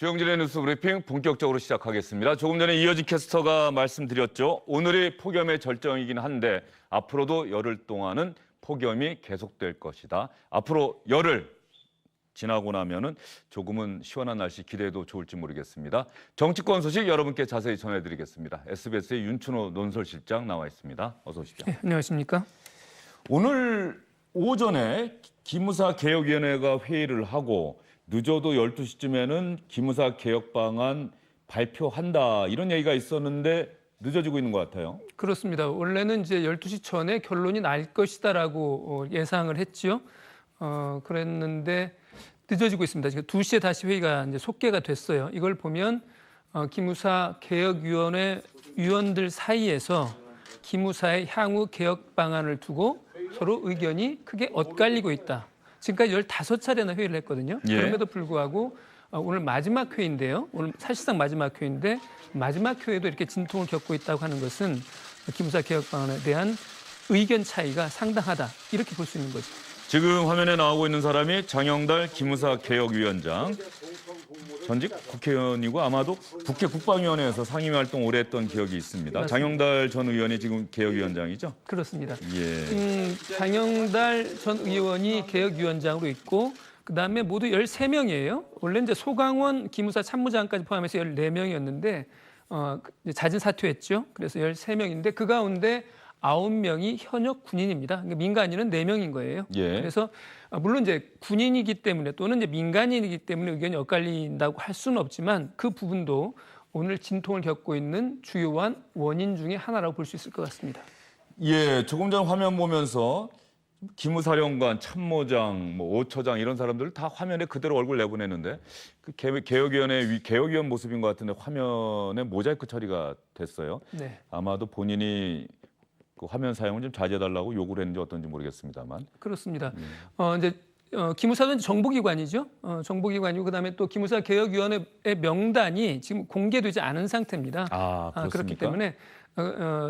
주영진의 뉴스 브리핑 본격적으로 시작하겠습니다. 조금 전에 이어진 캐스터가 말씀드렸죠. 오늘이 폭염의 절정이긴 한데 앞으로도 열흘 동안은 폭염이 계속될 것이다. 앞으로 열흘 지나고 나면은 조금은 시원한 날씨 기대해도 좋을지 모르겠습니다. 정치권 소식 여러분께 자세히 전해드리겠습니다. SBS의 윤춘호 논설실장 나와 있습니다. 어서 오십시오. 네, 안녕하십니까? 오늘 오전에 기무사 개혁위원회가 회의를 하고 늦어도 12시쯤에는 기무사 개혁 방안 발표한다 이런 얘기가 있었는데 늦어지고 있는 것 같아요. 그렇습니다. 원래는 이제 12시 전에 결론이 날 것이다라고 예상을 했지요. 그랬는데 늦어지고 있습니다. 지금 2시에 다시 회의가 이제 속개가 됐어요. 이걸 보면 기무사 개혁위원회 위원들 사이에서 기무사의 향후 개혁 방안을 두고 서로 의견이 크게 엇갈리고 있다. 지금까지 15차례나 회의를 했거든요. 예. 그럼에도 불구하고 오늘 마지막 회의인데요. 오늘 사실상 마지막 회의인데 마지막 회의도 이렇게 진통을 겪고 있다고 하는 것은 기무사 개혁 방안에 대한 의견 차이가 상당하다. 이렇게 볼 수 있는 거죠. 지금 화면에 나오고 있는 사람이 장영달 기무사 개혁위원장. 전직 국회의원이고 아마도 국회 국방위원회에서 상임위 활동 오래 했던 기억이 있습니다. 맞습니다. 장영달 전 의원이 지금 개혁위원장이죠? 그렇습니다. 예. 장영달 전 의원이 개혁위원장으로 있고 그다음에 모두 13명이에요. 원래 이제 소강원 기무사 참모장까지 포함해서 14명이었는데 자진 사퇴했죠. 그래서 13명인데 그 가운데 9명이 현역 군인입니다. 그러니까 민간인은 4명인 거예요. 예. 그래서 물론 이제 군인이기 때문에 또는 이제 민간인이기 때문에 의견이 엇갈린다고 할 수는 없지만 그 부분도 오늘 진통을 겪고 있는 주요한 원인 중에 하나라고 볼 수 있을 것 같습니다. 예, 조금 전 화면 보면서 기무사령관, 참모장, 오처장 이런 사람들 다 화면에 그대로 얼굴 내보내는데 그 개혁위원회 개혁위원 모습인 것 같은데 화면에 모자이크 처리가 됐어요. 네. 아마도 본인이 그 화면 사용을 좀 자제해달라고 요구를 했는지 어떤지 모르겠습니다.만. 그렇습니다. 이제 기무사는 정보기관이죠. 정보기관이고 그다음에 또 기무사 개혁위원회의 명단이 지금 공개되지 않은 상태입니다. 그렇습니까? 그렇기 때문에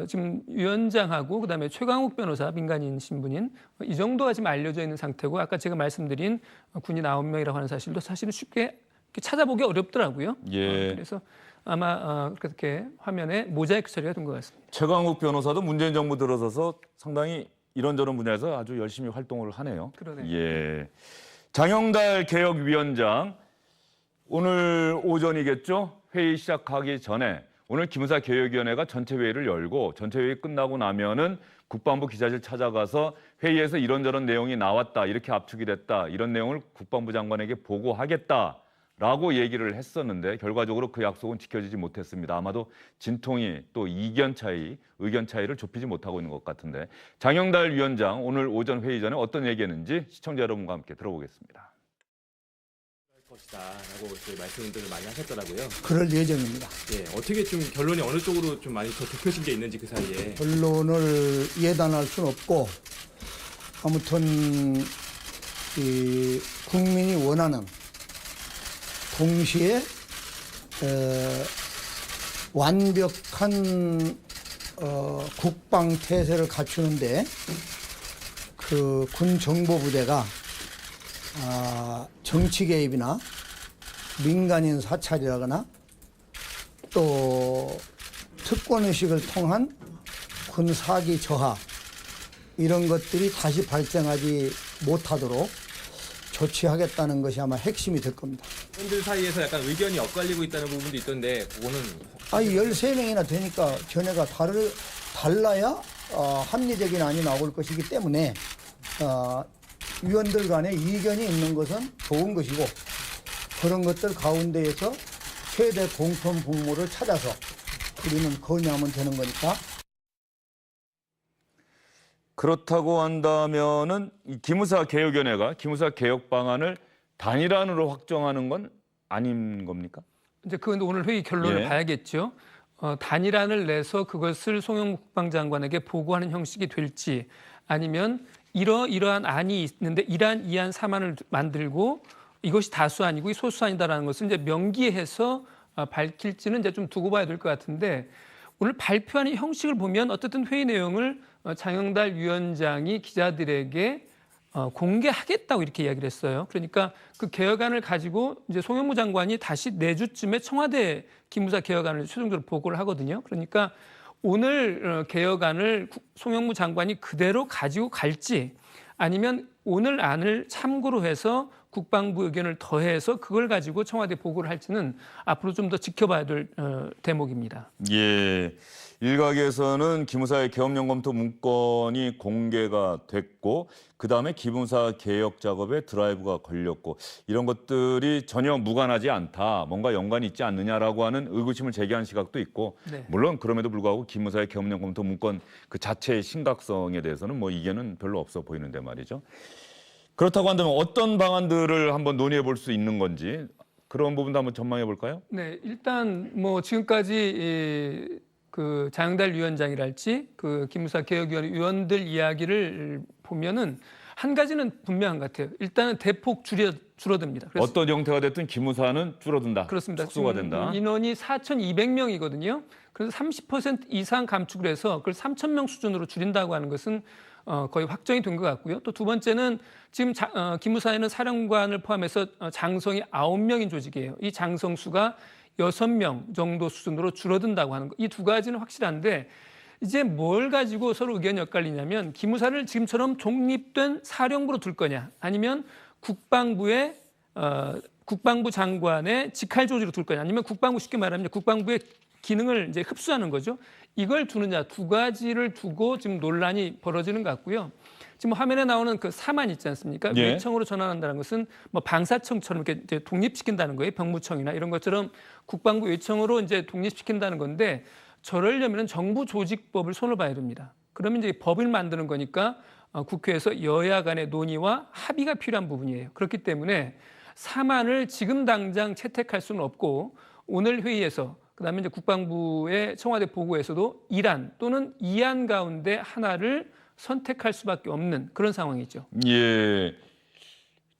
지금 위원장하고 그다음에 최강욱 변호사 민간인 신분인 이 정도가 지금 알려져 있는 상태고 아까 제가 말씀드린 군인 9명이라고 하는 사실도 사실은 쉽게 찾아보기 어렵더라고요. 예. 그래서 아마 그렇게 화면에 모자이크 처리가 된 것 같습니다. 최강욱 변호사도 문재인 정부 들어서서 상당히 이런저런 분야에서 아주 열심히 활동을 하네요. 그러네요. 예. 장영달 개혁위원장 오늘 오전이겠죠? 회의 시작하기 전에 오늘 기무사 개혁위원회가 전체 회의를 열고 전체 회의 끝나고 나면은 국방부 기자실 찾아가서 회의에서 이런저런 내용이 나왔다, 이렇게 압축이 됐다, 이런 내용을 국방부 장관에게 보고하겠다라고 얘기를 했었는데 결과적으로 그 약속은 지켜지지 못했습니다. 아마도 진통이 또 의견 차이를 좁히지 못하고 있는 것 같은데 장영달 위원장 오늘 오전 회의 전에 어떤 얘기했는지 시청자 여러분과 함께 들어보겠습니다. 것이다라고 말씀들을 많이 하셨더라고요. 그럴 예정입니다. 예, 어떻게 좀 결론이 어느 쪽으로 좀 많이 더 좁혀진 게 있는지 그 사이에. 결론을 예단할 수는 없고 아무튼 이 국민이 원하는 동시에 완벽한 국방 태세를 갖추는데 그 군 정보부대가 정치 개입이나 민간인 사찰이라거나 또 특권의식을 통한 군 사기 저하 이런 것들이 다시 발생하지 못하도록 조치하겠다는 것이 아마 핵심이 될 겁니다. 분들 사이에서 약간 의견이 엇갈리고 있다는 부분도 있던데 그거는 13명이나 되니까 견해가 달라야 합리적인 안이 나올 것이기 때문에 위원들 간에 이견이 있는 것은 좋은 것이고 그런 것들 가운데에서 최대 공통 분모를 찾아서 우리는 건의하면 되는 거니까. 그렇다고 한다면은 이 기무사 개혁위원회가 기무사 개혁 방안을 단일안으로 확정하는 건 아닌 겁니까? 이제 그건 오늘 회의 결론을 예. 봐야겠죠. 단일안을 내서 그것을 송영무 국방장관에게 보고하는 형식이 될지 아니면 이러한 안이 있는데 1안, 2안, 3안을 만들고 이것이 다수안이고 이 소수안이다라는 것을 이제 명기해서 밝힐지는 이제 좀 두고 봐야 될 것 같은데 오늘 발표하는 형식을 보면 어쨌든 회의 내용을 장영달 위원장이 기자들에게 공개하겠다고 이렇게 이야기를 했어요. 그러니까 그 개혁안을 가지고 이제 송영무 장관이 다시 내주쯤에 청와대 기무사 개혁안을 최종적으로 보고를 하거든요. 그러니까 오늘 개혁안을 송영무 장관이 그대로 가지고 갈지 아니면 오늘 안을 참고로 해서 국방부 의견을 더해서 그걸 가지고 청와대 보고를 할지는 앞으로 좀 더 지켜봐야 될 대목입니다. 예. 일각에서는 기무사의 계엄령 검토 문건이 공개가 됐고 그다음에 기무사 개혁 작업에 드라이브가 걸렸고 이런 것들이 전혀 무관하지 않다. 뭔가 연관이 있지 않느냐라고 하는 의구심을 제기하는 시각도 있고 네. 물론 그럼에도 불구하고 기무사의 계엄령 검토 문건 그 자체의 심각성에 대해서는 뭐 이견은 별로 없어 보이는데 말이죠. 그렇다고 한다면 어떤 방안들을 한번 논의해 볼 수 있는 건지 그런 부분도 한번 전망해 볼까요? 네, 일단 뭐 지금까지 그 장영달 위원장이랄지 그 기무사 개혁위원회 위원들 이야기를 보면은 한 가지는 분명한 것 같아요. 일단은 대폭 줄어듭니다. 그래서 어떤 형태가 됐든 기무사는 줄어든다. 그렇습니다. 축소가 된다. 인원이 4,200명이거든요. 그래서 30% 이상 감축을 해서 그걸 3,000명 수준으로 줄인다고 하는 것은 거의 확정이 된 것 같고요. 또 두 번째는 지금 기무사에는 사령관을 포함해서 장성이 9명인 조직이에요. 이 장성 수가 6명 정도 수준으로 줄어든다고 하는 거. 이 두 가지는 확실한데 이제 뭘 가지고 서로 의견이 엇갈리냐면 기무사를 지금처럼 독립된 사령부로 둘 거냐 아니면 국방부의 국방부 장관의 직할 조직으로 둘 거냐 아니면 국방부 쉽게 말하면 국방부의 기능을 이제 흡수하는 거죠. 이걸 두느냐 두 가지를 두고 지금 논란이 벌어지는 것 같고요. 지금 화면에 나오는 그 사만 있지 않습니까? 예. 외청으로 전환한다는 것은 뭐 방사청처럼 이렇게 이제 독립시킨다는 거예요. 병무청이나 이런 것처럼 국방부 외청으로 이제 독립시킨다는 건데 저러려면 정부 조직법을 손을 봐야 됩니다. 그러면 이제 법을 만드는 거니까 국회에서 여야 간의 논의와 합의가 필요한 부분이에요. 그렇기 때문에 사만을 지금 당장 채택할 수는 없고 오늘 회의에서 그다음에 이제 국방부의 청와대 보고에서도 1안 또는 2안 가운데 하나를 선택할 수밖에 없는 그런 상황이죠. 예.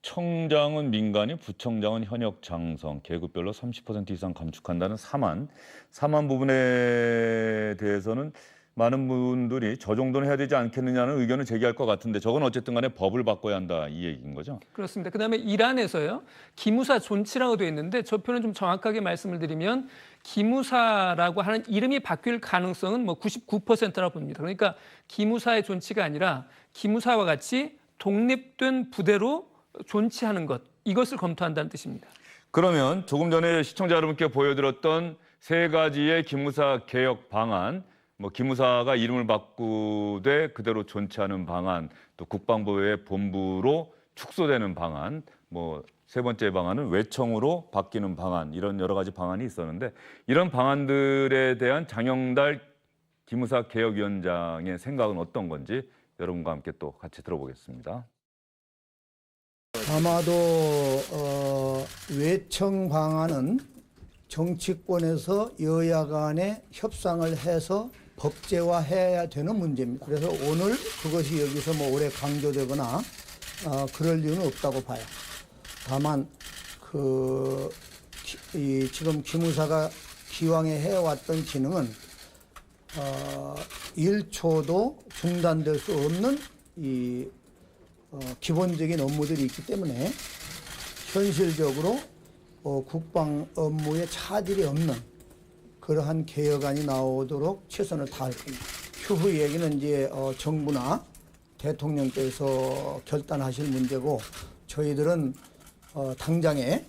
청장은 민간인, 부청장은 현역 장성, 계급별로 30% 이상 감축한다는 사만 부분에 대해서는 많은 분들이 저 정도는 해야 되지 않겠느냐는 의견을 제기할 것 같은데 저건 어쨌든 간에 법을 바꿔야 한다 이 얘기인 거죠? 그렇습니다. 그다음에 1안에서요. 기무사 존치라고 되어 있는데 저 표는 좀 정확하게 말씀을 드리면 기무사라고 하는 이름이 바뀔 가능성은 뭐 99%라고 봅니다. 그러니까 기무사의 존치가 아니라 기무사와 같이 독립된 부대로 존치하는 것 이것을 검토한다는 뜻입니다. 그러면 조금 전에 시청자 여러분께 보여드렸던 세 가지의 기무사 개혁 방안 뭐 기무사가 이름을 바꾸되 그대로 존치하는 방안, 또 국방부의 본부로 축소되는 방안, 뭐 세 번째 방안은 외청으로 바뀌는 방안 이런 여러 가지 방안이 있었는데 이런 방안들에 대한 장영달 기무사 개혁위원장의 생각은 어떤 건지 여러분과 함께 또 같이 들어보겠습니다. 아마도 외청 방안은 정치권에서 여야 간에 협상을 해서 법제화해야 되는 문제입니다. 그래서 오늘 그것이 여기서 뭐 오래 강조되거나 그럴 이유는 없다고 봐요. 다만 지금 기무사가 기왕에 해왔던 기능은 1초도 중단될 수 없는 이 기본적인 업무들이 있기 때문에 현실적으로 국방 업무에 차질이 없는 그러한 개혁안이 나오도록 최선을 다할 겁니다. 추후 얘기는 이제 정부나 대통령께서 결단하실 문제고 저희들은 당장에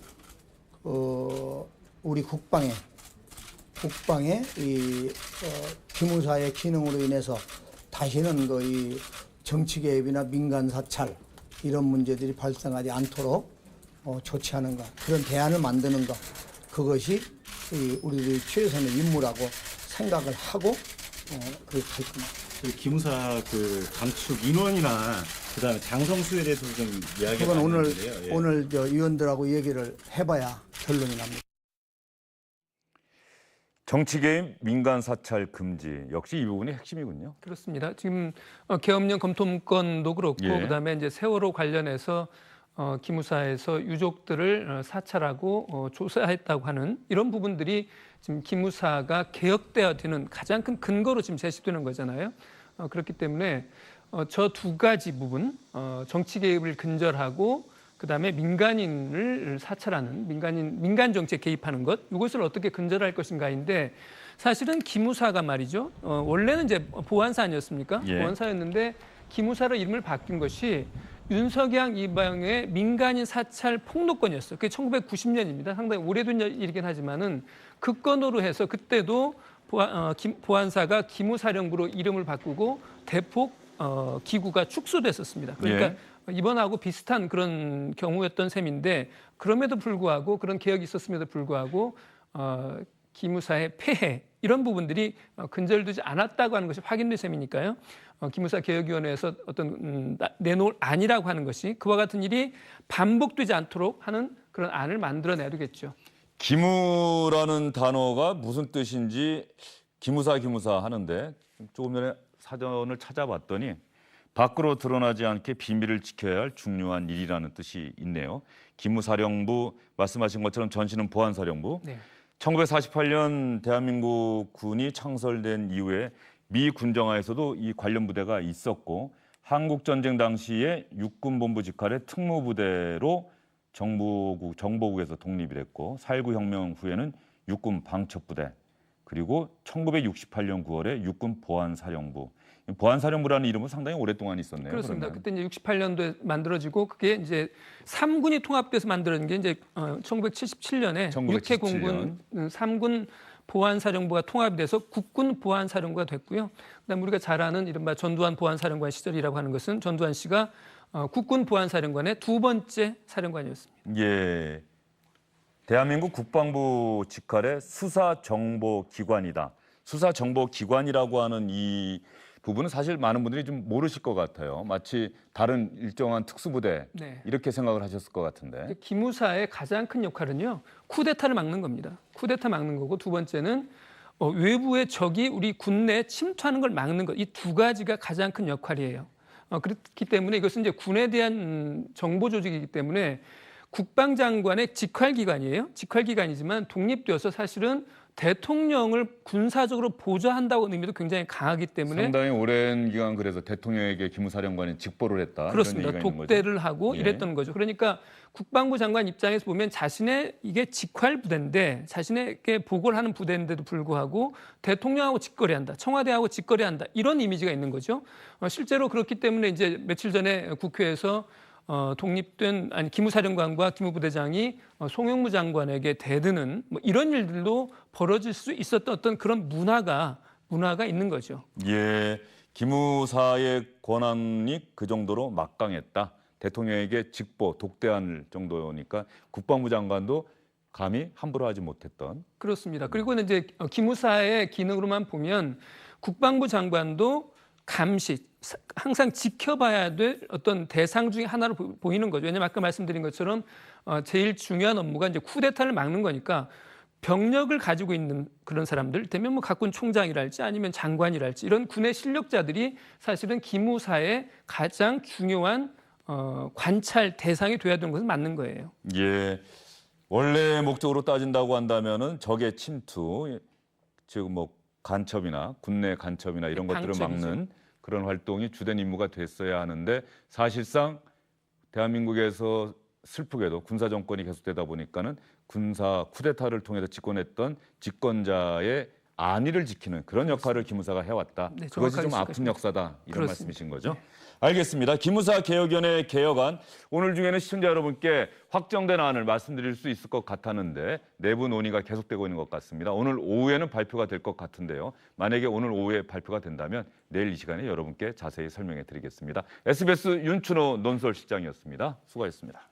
우리 국방의 이 기무사의 기능으로 인해서 다시는 이 정치 개입이나 민간 사찰 이런 문제들이 발생하지 않도록 조치하는 것, 그런 대안을 만드는 것, 그것이 우리들의 최선의 임무라고 생각을 하고 그렇게 할 겁니다. 기무사 그 감축 인원이나 그다음에 장성수에 대해서 좀 이야기가 그건 많았는데요. 예. 오늘 위원들하고 얘기를 해봐야 결론이 납니다. 정치 개입, 민간 사찰 금지 역시 이 부분이 핵심이군요. 그렇습니다. 지금 계엄령 검토 문건도 그렇고 예. 그다음에 이제 세월호 관련해서 기무사에서 유족들을 사찰하고 조사했다고 하는 이런 부분들이 지금 기무사가 개혁돼야 되는 가장 큰 근거로 지금 제시되는 거잖아요. 그렇기 때문에 저 두 가지 부분, 정치 개입을 근절하고 그다음에 민간인을 사찰하는 민간 정치에 개입하는 것, 이것을 어떻게 근절할 것인가인데 사실은 기무사가 말이죠. 원래는 이제 보안사 아니었습니까? 예. 보안사였는데 기무사로 이름을 바뀐 것이 윤석양 이방의 민간인 사찰 폭로건이었어요. 그게 1990년입니다. 상당히 오래된 일이긴 하지만은 그 건으로 해서 그때도 보안사가 기무사령부로 이름을 바꾸고 대폭 기구가 축소됐었습니다. 그러니까 이번하고 비슷한 그런 경우였던 셈인데 그럼에도 불구하고 그런 개혁이 있었음에도 불구하고 기무사의 폐해 이런 부분들이 근절되지 않았다고 하는 것이 확인된 셈이니까요. 기무사 개혁위원회에서 어떤 내놓을 안이라고 하는 것이 그와 같은 일이 반복되지 않도록 하는 그런 안을 만들어내야 되겠죠. 기무라는 단어가 무슨 뜻인지 기무사 하는데 조금 전에 사전을 찾아봤더니 밖으로 드러나지 않게 비밀을 지켜야 할 중요한 일이라는 뜻이 있네요. 기무사령부 말씀하신 것처럼 전신은 보안사령부. 네. 1948년 대한민국 군이 창설된 이후에 미 군정화에서도 이 관련 부대가 있었고 한국전쟁 당시에 육군본부 직할의 특무부대로 정보국에서 독립이 됐고 4.19 혁명 후에는 육군 방첩부대 그리고 1968년 9월에 육군 보안사령부. 보안사령부라는 이름은 상당히 오랫동안 있었네요. 그렇습니다. 그러면. 그때 이제 68년도에 만들어지고 그게 이제 3군이 통합돼서 만들어진 게 이제 1977년에 1977 육해공군 3군 보안사령부가 통합이 돼서 국군 보안사령부가 됐고요. 그다음 우리가 잘 아는 이른바 전두환 보안사령관 시절이라고 하는 것은 전두환 씨가 국군 보안사령관의 두 번째 사령관이었습니다. 예. 대한민국 국방부 직할의 수사정보기관이다. 수사정보기관이라고 하는 이 부분은 사실 많은 분들이 좀 모르실 것 같아요. 마치 다른 일정한 특수부대 네. 이렇게 생각을 하셨을 것 같은데. 기무사의 가장 큰 역할은요. 쿠데타를 막는 겁니다. 쿠데타 막는 거고 두 번째는 외부의 적이 우리 군내에 침투하는 걸 막는 것. 이 두 가지가 가장 큰 역할이에요. 그렇기 때문에 이것은 이제 군에 대한 정보 조직이기 때문에 국방장관의 직할기관이에요. 직할기관이지만 독립되어서 사실은 대통령을 군사적으로 보좌한다고 의미도 굉장히 강하기 때문에 상당히 오랜 기간 그래서 대통령에게 기무사령관이 직보를 했다. 그렇습니다. 이런 얘기가 있는 독대를 거죠. 하고 예. 이랬던 거죠. 그러니까 국방부 장관 입장에서 보면 자신의 이게 직할 부대인데 자신에게 보고를 하는 부대인데도 불구하고 대통령하고 직거래한다. 청와대하고 직거래한다. 이런 이미지가 있는 거죠. 실제로 그렇기 때문에 이제 며칠 전에 국회에서 독립된 기무사령관과 기무부대장이 송영무 장관에게 대드는 뭐 이런 일들도 벌어질 수 있었던 어떤 그런 문화가 있는 거죠. 예, 기무사의 권한이 그 정도로 막강했다. 대통령에게 직보, 독대할 정도니까 국방부 장관도 감히 함부로 하지 못했던. 그렇습니다. 그리고 이제 기무사의 기능으로만 보면 국방부 장관도 감시, 항상 지켜봐야 될 어떤 대상 중에 하나로 보이는 거죠. 왜냐하면 아까 말씀드린 것처럼 제일 중요한 업무가 이제 쿠데타를 막는 거니까 병력을 가지고 있는 그런 사람들, 되면 뭐 각군 총장이랄지 아니면 장관이랄지 이런 군의 실력자들이 사실은 기무사의 가장 중요한 관찰 대상이 돼야 되는 것은 맞는 거예요. 예, 원래 목적으로 따진다고 한다면은 적의 침투, 즉 뭐 간첩이나 군내 간첩이나 이런 것들을 방첩이죠. 막는 그런 활동이 주된 임무가 됐어야 하는데 사실상 대한민국에서 슬프게도 군사 정권이 계속되다 보니까는 군사 쿠데타를 통해서 집권했던 집권자의 안위를 지키는 그런 역할을 기무사가 해왔다. 네, 그것이 좀 정확하게 아픈 지적하십니다. 역사다 이런 그렇습니다. 말씀이신 거죠? 네. 알겠습니다. 기무사 개혁위원회 개혁안 오늘 중에는 시청자 여러분께 확정된 안을 말씀드릴 수 있을 것 같았는데 내부 논의가 계속되고 있는 것 같습니다. 오늘 오후에는 발표가 될 것 같은데요. 만약에 오늘 오후에 발표가 된다면 내일 이 시간에 여러분께 자세히 설명해 드리겠습니다. SBS 윤춘호 논설실장이었습니다. 수고하셨습니다.